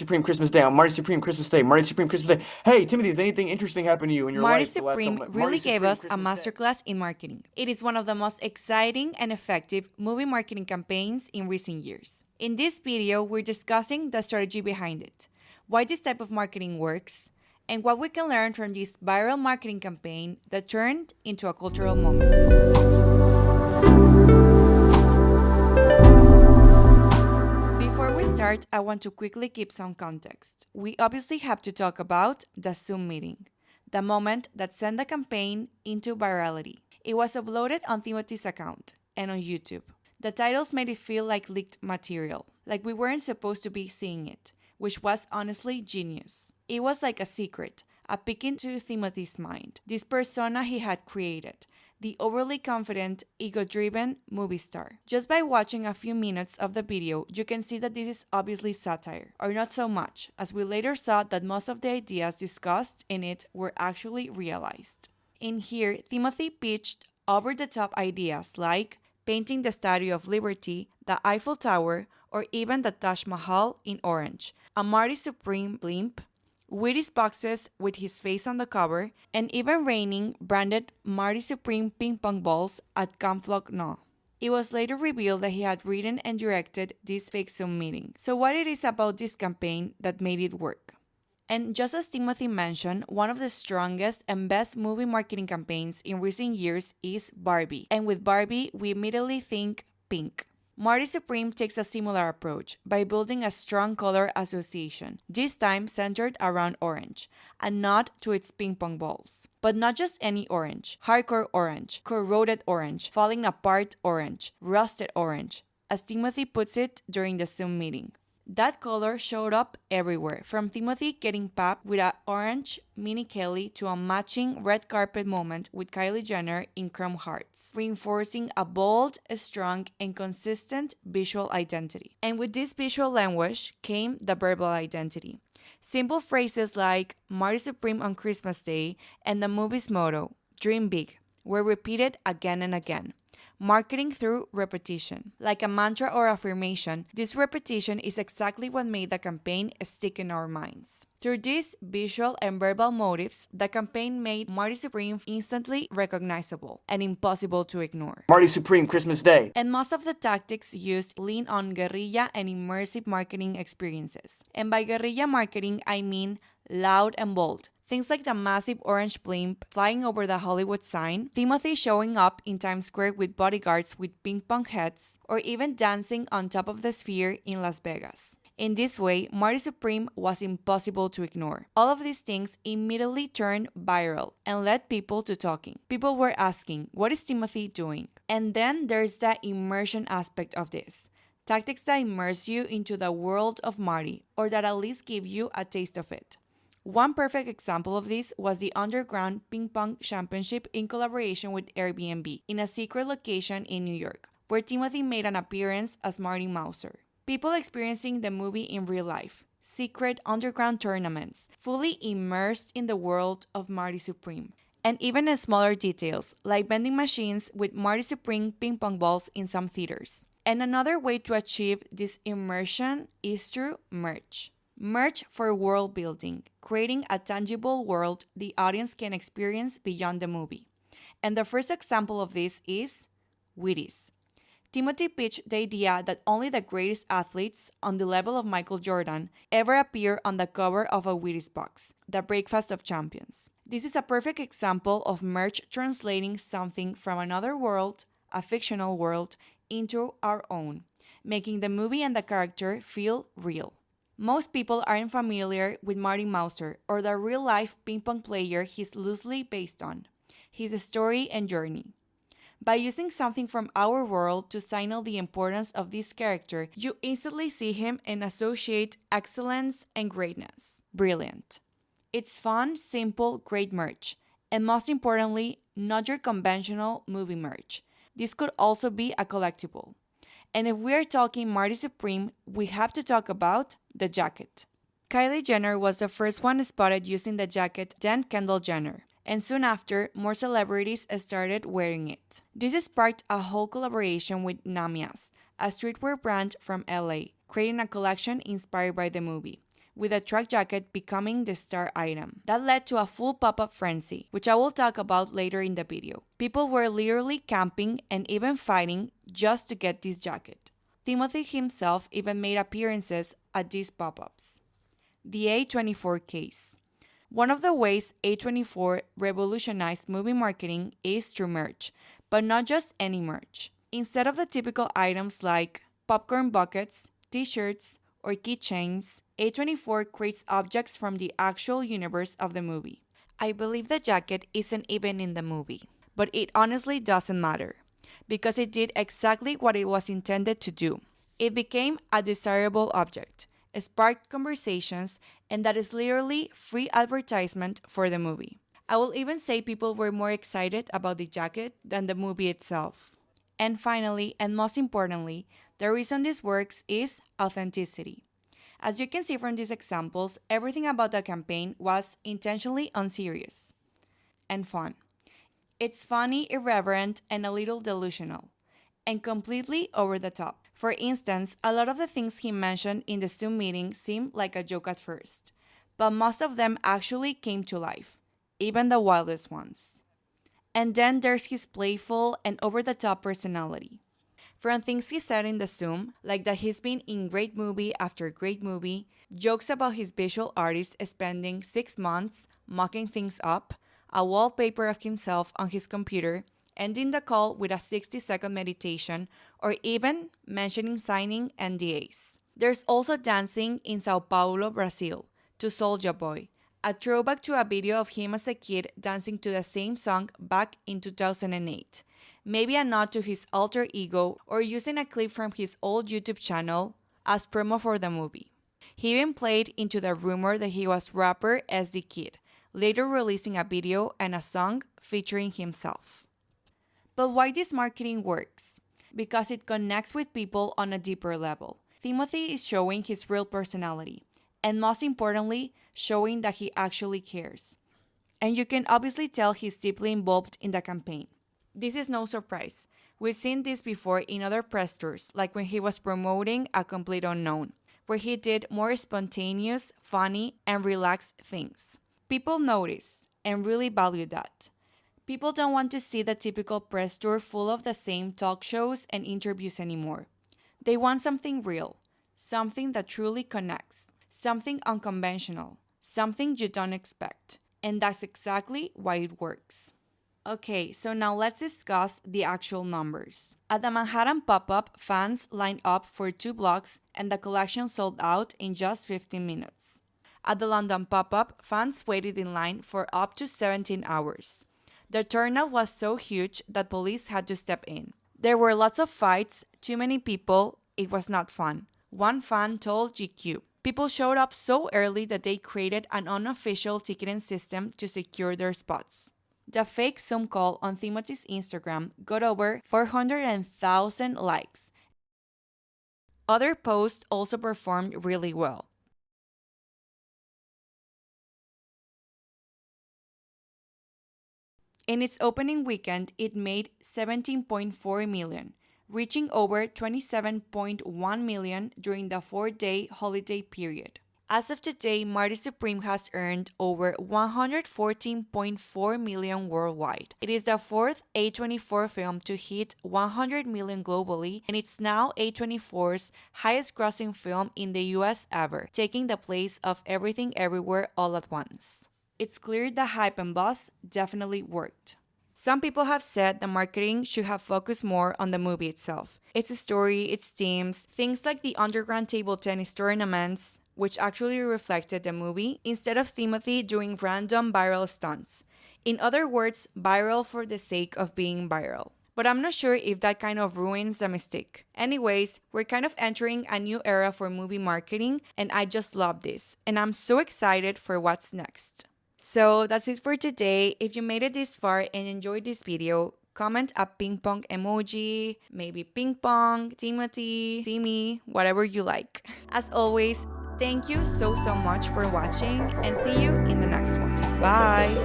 Supreme Christmas Day on Marty Supreme Christmas Day. Marty Supreme Christmas Day. Hey, Timothy, has anything interesting happened to you in your Marty life the last couple Supreme months? Marty really gave Supreme us a Christmas Day. masterclass in marketing. It is one of the most exciting and effective movie marketing campaigns in recent years. In this video, we're discussing the strategy behind it, why this type of marketing works, and what we can learn from this viral marketing campaign that turned into a cultural moment. Before we start, I want to quickly give some context. We obviously have to talk about the Zoom meeting, the moment that sent the campaign into virality. It was uploaded on Timothy's account and on YouTube. The titles made it feel like leaked material, like we weren't supposed to be seeing it, which was honestly genius. It was like a secret, a peek into Timothy's mind, this persona he had created, the overly confident, ego-driven movie star. Just by watching a few minutes of the video, you can see that this is obviously satire, or not so much, as we later saw that most of the ideas discussed in it were actually realized. In here, Timothy pitched over-the-top ideas like painting the Statue of Liberty, the Eiffel Tower, or even the Taj Mahal in orange, a Marty Supreme blimp, Wheaties boxes with his face on the cover, and even raining branded Marty Supreme ping pong balls at Camflog No. It was later revealed that he had written and directed this fake Zoom meeting. So what it is about this campaign that made it work? And just as Timothy mentioned, one of the strongest and best movie marketing campaigns in recent years is Barbie. And with Barbie, we immediately think pink. Marty Supreme takes a similar approach by building a strong color association, this time centered around orange, a nod to its ping pong balls. But not just any orange, hardcore orange, corroded orange, falling apart orange, rusted orange, as Timothy puts it during the Zoom meeting. That color showed up everywhere, from Timothy getting popped with an orange Mini Kelly to a matching red carpet moment with Kylie Jenner in Chrome Hearts, reinforcing a bold, strong, and consistent visual identity. And with this visual language came the verbal identity. Simple phrases like Marty Supreme on Christmas Day and the movie's motto, Dream Big, were repeated again and again. Marketing through repetition. Like a mantra or affirmation, this repetition is exactly what made the campaign stick in our minds. Through these visual and verbal motives, the campaign made Marty Supreme instantly recognizable and impossible to ignore. Marty Supreme Christmas Day. And most of the tactics used lean on guerrilla and immersive marketing experiences. And by guerrilla marketing, I mean loud and bold. Things like the massive orange blimp flying over the Hollywood sign, Timothy showing up in Times Square with bodyguards with ping pong heads, or even dancing on top of the sphere in Las Vegas. In this way, Marty Supreme was impossible to ignore. All of these things immediately turned viral and led people to talking. People were asking, what is Timothy doing? And then there's the immersion aspect of this. Tactics that immerse you into the world of Marty, or that at least give you a taste of it. One perfect example of this was the Underground Ping Pong Championship in collaboration with Airbnb in a secret location in New York, where Timothy made an appearance as Marty Mouser. People experiencing the movie in real life, secret underground tournaments, fully immersed in the world of Marty Supreme. And even in smaller details, like vending machines with Marty Supreme ping pong balls in some theaters. And another way to achieve this immersion is through merch. Merch for world building, creating a tangible world the audience can experience beyond the movie. And the first example of this is Wheaties. Timothy pitched the idea that only the greatest athletes, on the level of Michael Jordan, ever appear on the cover of a Wheaties box, the Breakfast of Champions. This is a perfect example of merch translating something from another world, a fictional world, into our own, making the movie and the character feel real. Most people aren't familiar with Marty Mouser or the real-life ping pong player he's loosely based on, his story and journey. By using something from our world to signal the importance of this character, you instantly see him and associate excellence and greatness. Brilliant. It's fun, simple, great merch. And most importantly, not your conventional movie merch. This could also be a collectible. And if we are talking Marty Supreme, we have to talk about the jacket. Kylie Jenner was the first one spotted using the jacket, then Kendall Jenner. And soon after, more celebrities started wearing it. This sparked a whole collaboration with Namias, a streetwear brand from LA, creating a collection inspired by the movie. with the track jacket becoming the star item. That led to a full pop-up frenzy, which I will talk about later in the video. People were literally camping and even fighting just to get this jacket. Timothy himself even made appearances at these pop-ups. The A24 case. One of the ways A24 revolutionized movie marketing is through merch, but not just any merch. Instead of the typical items like popcorn buckets, t-shirts, or keychains, A24 creates objects from the actual universe of the movie. I believe the jacket isn't even in the movie, but it honestly doesn't matter, because it did exactly what it was intended to do. It became a desirable object, sparked conversations, and that is literally free advertisement for the movie. I will even say people were more excited about the jacket than the movie itself. And finally, and most importantly, the reason this works is authenticity. As you can see from these examples, everything about the campaign was intentionally unserious and fun. It's funny, irreverent, and a little delusional, and completely over the top. For instance, a lot of the things he mentioned in the Zoom meeting seemed like a joke at first, but most of them actually came to life, even the wildest ones. And then there's his playful and over-the-top personality. From things he said in the Zoom, like that he's been in great movie after great movie, jokes about his visual artist spending 6 months mocking things up, a wallpaper of himself on his computer, ending the call with a 60-second meditation, or even mentioning signing NDAs. There's also dancing in Sao Paulo, Brazil, to Soulja Boy, a throwback to a video of him as a kid dancing to the same song back in 2008. Maybe a nod to his alter ego, or using a clip from his old YouTube channel as promo for the movie. He even played into the rumor that he was rapper SD Kid, later releasing a video and a song featuring himself. But why this marketing works? Because it connects with people on a deeper level. Timothy is showing his real personality, and most importantly, showing that he actually cares. And you can obviously tell he's deeply involved in the campaign. This is no surprise. We've seen this before in other press tours, like when he was promoting A Complete Unknown, where he did more spontaneous, funny, and relaxed things. People notice and really value that. People don't want to see the typical press tour full of the same talk shows and interviews anymore. They want something real, something that truly connects, something unconventional, something you don't expect. And that's exactly why it works. Okay, so now let's discuss the actual numbers. At the Manhattan pop-up, fans lined up for 2 blocks and the collection sold out in just 15 minutes. At the London pop-up, fans waited in line for up to 17 hours. The turnout was so huge that police had to step in. There were lots of fights, too many people, it was not fun. One fan told GQ, people showed up so early that they created an unofficial ticketing system to secure their spots. The fake Zoom call on Timothy's Instagram got over 400,000 likes. Other posts also performed really well. In its opening weekend, it made 17.4 million, reaching over 27.1 million during the 4-day holiday period. As of today, Marty Supreme has earned over 114.4 million worldwide. It is the 4th A24 film to hit 100 million globally, and it's now A24's highest grossing film in the US ever, taking the place of Everything Everywhere All at Once. It's clear the hype and buzz definitely worked. Some people have said the marketing should have focused more on the movie itself. Its story, its themes, things like the underground table tennis tournaments, which actually reflected the movie, instead of Timothy doing random viral stunts. In other words, viral for the sake of being viral. But I'm not sure if that kind of ruins the mystique. Anyways, we're kind of entering a new era for movie marketing, and I just love this, and I'm so excited for what's next. So that's it for today. If you made it this far and enjoyed this video, comment a ping pong emoji, maybe ping pong, Timothy, Timmy, whatever you like. As always, thank you so much for watching, and see you in the next one. Bye!